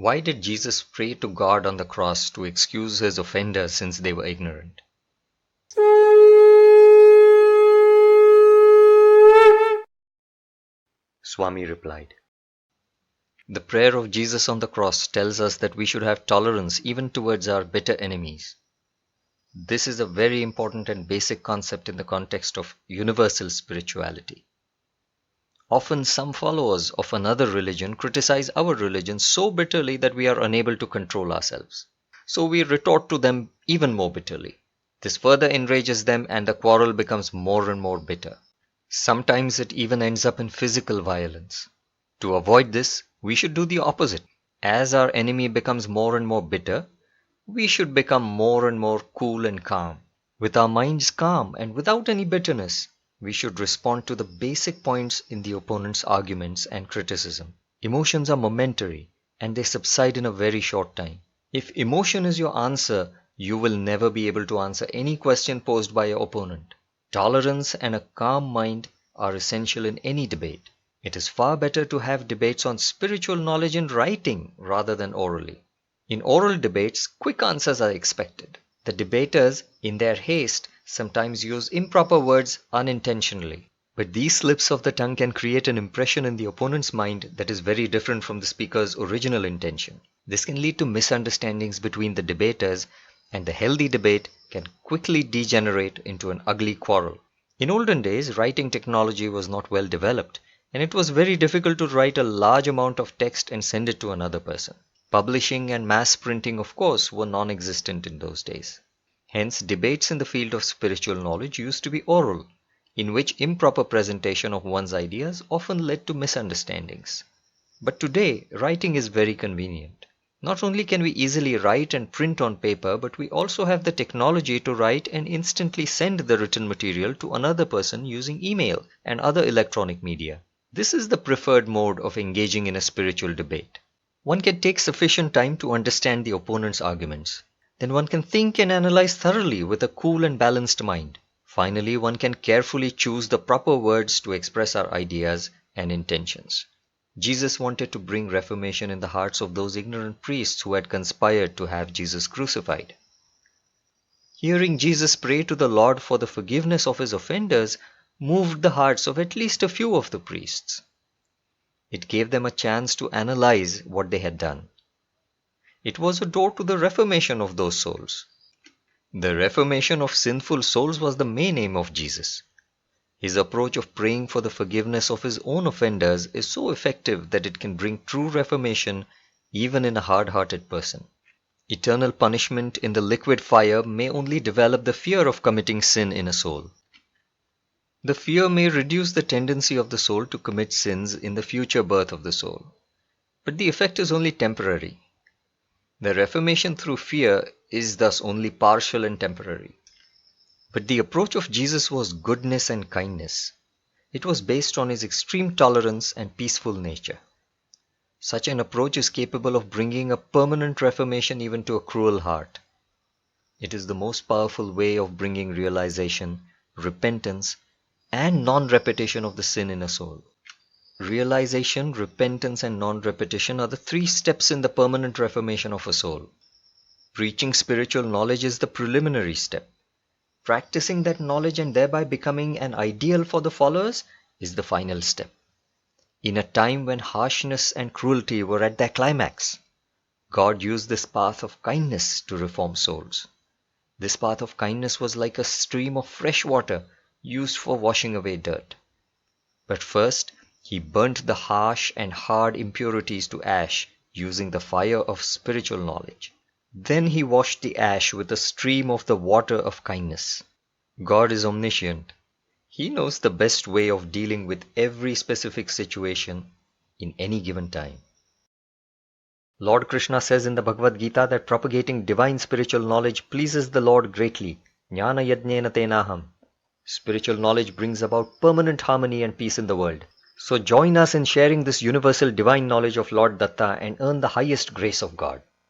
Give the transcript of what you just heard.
Why did Jesus pray to God on the cross to excuse his offenders since they were ignorant? Swami replied, "The prayer of Jesus on the cross tells us that we should have tolerance even towards our bitter enemies. This is a very important and basic concept in the context of universal spirituality. Often some followers of another religion criticize our religion so bitterly that we are unable to control ourselves. So we retort to them even more bitterly. This further enrages them and the quarrel becomes more and more bitter. Sometimes it even ends up in physical violence. To avoid this, we should do the opposite. As our enemy becomes more and more bitter, we should become more and more cool and calm. With our minds calm and without any bitterness, we should respond to the basic points in the opponent's arguments and criticism. Emotions are momentary and they subside in a very short time. If emotion is your answer, you will never be able to answer any question posed by your opponent. Tolerance and a calm mind are essential in any debate. It is far better to have debates on spiritual knowledge in writing rather than orally. In oral debates, quick answers are expected. The debaters, in their haste, sometimes use improper words unintentionally. But these slips of the tongue can create an impression in the opponent's mind that is very different from the speaker's original intention. This can lead to misunderstandings between the debaters, and the healthy debate can quickly degenerate into an ugly quarrel. In olden days, writing technology was not well developed, and it was very difficult to write a large amount of text and send it to another person. Publishing and mass printing, of course, were non-existent in those days. Hence, debates in the field of spiritual knowledge used to be oral, in which improper presentation of one's ideas often led to misunderstandings. But today, writing is very convenient. Not only can we easily write and print on paper, but we also have the technology to write and instantly send the written material to another person using email and other electronic media. This is the preferred mode of engaging in a spiritual debate. One can take sufficient time to understand the opponent's arguments. Then one can think and analyze thoroughly with a cool and balanced mind. Finally, one can carefully choose the proper words to express our ideas and intentions. Jesus wanted to bring reformation in the hearts of those ignorant priests who had conspired to have Jesus crucified. Hearing Jesus pray to the Lord for the forgiveness of his offenders moved the hearts of at least a few of the priests. It gave them a chance to analyze what they had done. It was a door to the reformation of those souls. The reformation of sinful souls was the main aim of Jesus. His approach of praying for the forgiveness of his own offenders is so effective that it can bring true reformation even in a hard-hearted person. Eternal punishment in the liquid fire may only develop the fear of committing sin in a soul. The fear may reduce the tendency of the soul to commit sins in the future birth of the soul. But the effect is only temporary. The reformation through fear is thus only partial and temporary. But the approach of Jesus was goodness and kindness. It was based on his extreme tolerance and peaceful nature. Such an approach is capable of bringing a permanent reformation even to a cruel heart. It is the most powerful way of bringing realization, repentance, and non-repetition of the sin in a soul. Realization, repentance, and non-repetition are the 3 steps in the permanent reformation of a soul. Preaching spiritual knowledge is the preliminary step. Practicing that knowledge and thereby becoming an ideal for the followers is the final step. In a time when harshness and cruelty were at their climax, God used this path of kindness to reform souls. This path of kindness was like a stream of fresh water used for washing away dirt. But first, he burnt the harsh and hard impurities to ash using the fire of spiritual knowledge. Then he washed the ash with a stream of the water of kindness. God is omniscient. He knows the best way of dealing with every specific situation in any given time. Lord Krishna says in the Bhagavad Gita that propagating divine spiritual knowledge pleases the Lord greatly. Jnana yajnena tenaham. Spiritual knowledge brings about permanent harmony and peace in the world. So join us in sharing this universal divine knowledge of Lord Datta and earn the highest grace of God.